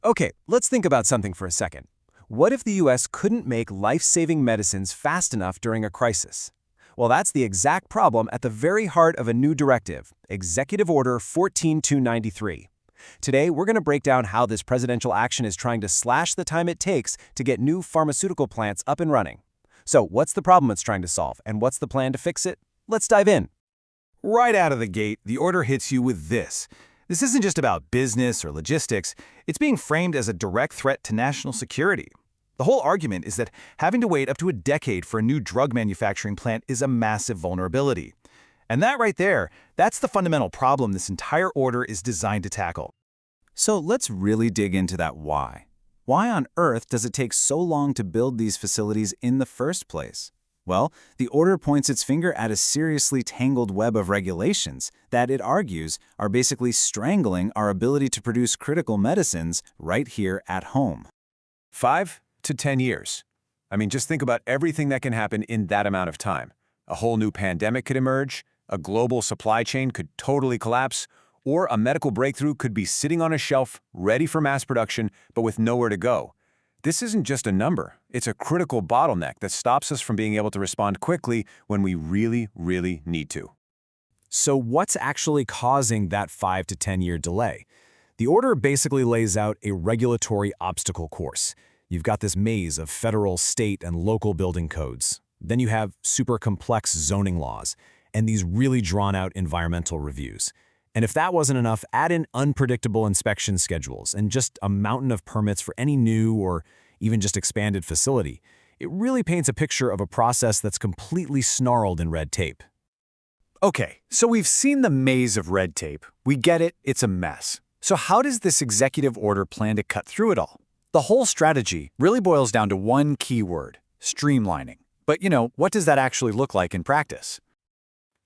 Okay, let's think about something for a second. What if the US couldn't make life-saving medicines fast enough during a crisis? Well, that's the exact problem at the very heart of a new directive, Executive Order 14293. Today, we're going to break down how this presidential action is trying to slash the time it takes to get new pharmaceutical plants up and running. So, what's the problem it's trying to solve, and what's the plan to fix it? Let's dive in. Right out of the gate, the order hits you with this. This isn't just about business or logistics, it's being framed as a direct threat to national security. The whole argument is that having to wait up to a decade for a new drug manufacturing plant is a massive vulnerability. And that right there, that's the fundamental problem this entire order is designed to tackle. So let's really dig into that why. Why on earth does it take so long to build these facilities in the first place? Well, the order points its finger at a seriously tangled web of regulations that, it argues, are basically strangling our ability to produce critical medicines right here at home. 5 to 10 years. I mean, just think about everything that can happen in that amount of time. A whole new pandemic could emerge, a global supply chain could totally collapse, or a medical breakthrough could be sitting on a shelf, ready for mass production, but with nowhere to go. This isn't just a number, it's a critical bottleneck that stops us from being able to respond quickly when we really need to. So what's actually causing that 5 to 10-year delay? The order basically lays out a regulatory obstacle course. You've got this maze of federal, state, and local building codes. Then you have super complex zoning laws, and these really drawn-out environmental reviews. And if that wasn't enough, add in unpredictable inspection schedules and just a mountain of permits for any new or even just expanded facility. It really paints a picture of a process that's completely snarled in red tape. Okay, so we've seen the maze of red tape. We get it, it's a mess. So how does this executive order plan to cut through it all? The whole strategy really boils down to one key word: streamlining. But what does that actually look like in practice?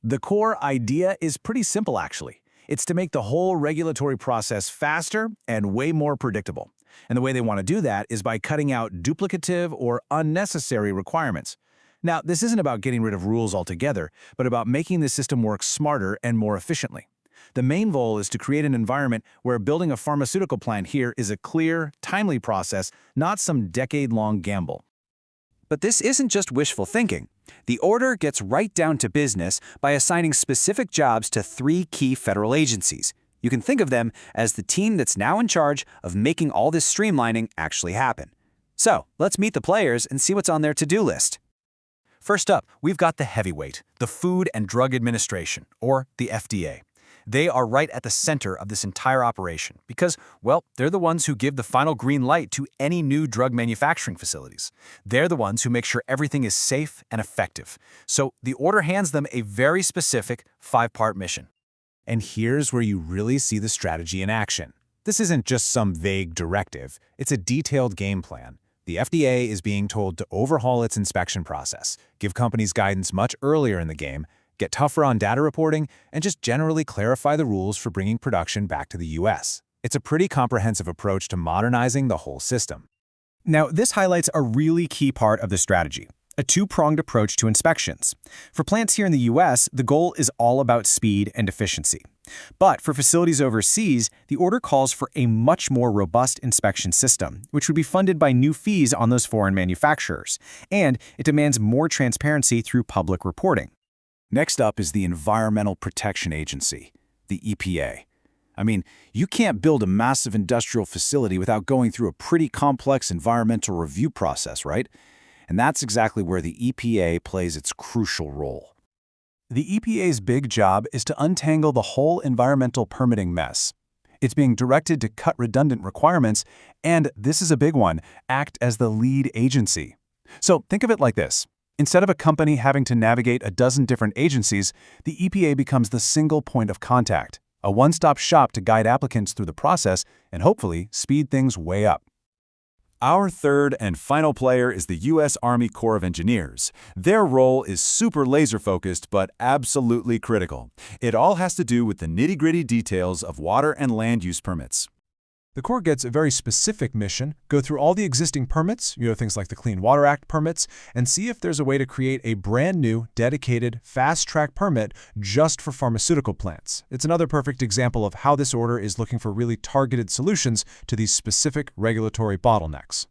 The core idea is pretty simple, actually. It's to make the whole regulatory process faster and way more predictable. And the way they want to do that is by cutting out duplicative or unnecessary requirements. Now, this isn't about getting rid of rules altogether, but about making the system work smarter and more efficiently. The main goal is to create an environment where building a pharmaceutical plant here is a clear, timely process, not some decade-long gamble. But this isn't just wishful thinking. The order gets right down to business by assigning specific jobs to 3 key federal agencies. You can think of them as the team that's now in charge of making all this streamlining actually happen. So, let's meet the players and see what's on their to-do list. First up, we've got the heavyweight, the Food and Drug Administration, or the FDA. They are right at the center of this entire operation because, well, they're the ones who give the final green light to any new drug manufacturing facilities. They're the ones who make sure everything is safe and effective. So the order hands them a very specific 5-part mission. And here's where you really see the strategy in action. This isn't just some vague directive, it's a detailed game plan. The FDA is being told to overhaul its inspection process, give companies guidance much earlier in the game, get tougher on data reporting, and just generally clarify the rules for bringing production back to the US. It's a pretty comprehensive approach to modernizing the whole system. Now, this highlights a really key part of the strategy: a 2-pronged approach to inspections. For plants here in the US, the goal is all about speed and efficiency. But for facilities overseas, the order calls for a much more robust inspection system, which would be funded by new fees on those foreign manufacturers. And it demands more transparency through public reporting. Next up is the Environmental Protection Agency, the EPA. I mean, you can't build a massive industrial facility without going through a pretty complex environmental review process, right? And that's exactly where the EPA plays its crucial role. The EPA's big job is to untangle the whole environmental permitting mess. It's being directed to cut redundant requirements, and this is a big one, act as the lead agency. So think of it like this. Instead of a company having to navigate a dozen different agencies, the EPA becomes the single point of contact, a one-stop shop to guide applicants through the process and hopefully speed things way up. Our third and final player is the U.S. Army Corps of Engineers. Their role is super laser-focused but absolutely critical. It all has to do with the nitty-gritty details of water and land use permits. The Corps gets a very specific mission, go through all the existing permits, things like the Clean Water Act permits, and see if there's a way to create a brand new, dedicated, fast-track permit just for pharmaceutical plants. It's another perfect example of how this order is looking for really targeted solutions to these specific regulatory bottlenecks.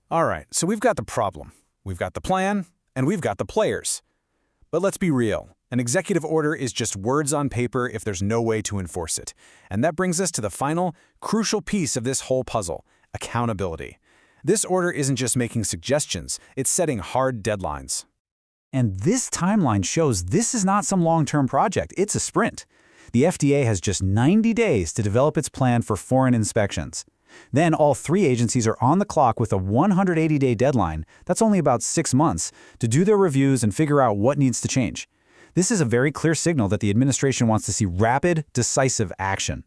All right, so we've got the problem, we've got the plan, and we've got the players. But let's be real. An executive order is just words on paper if there's no way to enforce it. And that brings us to the final, crucial piece of this whole puzzle, accountability. This order isn't just making suggestions, it's setting hard deadlines. And this timeline shows this is not some long-term project, it's a sprint. The FDA has just 90 days to develop its plan for foreign inspections. Then all three agencies are on the clock with a 180-day deadline, that's only about 6 months, to do their reviews and figure out what needs to change. This is a very clear signal that the administration wants to see rapid, decisive action.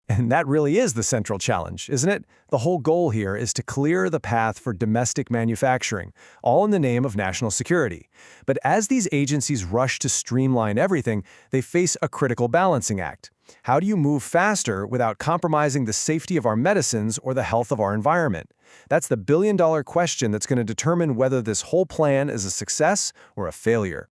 And that really is the central challenge, isn't it? The whole goal here is to clear the path for domestic manufacturing, all in the name of national security. But as these agencies rush to streamline everything, they face a critical balancing act. How do you move faster without compromising the safety of our medicines or the health of our environment? That's the billion-dollar question that's going to determine whether this whole plan is a success or a failure.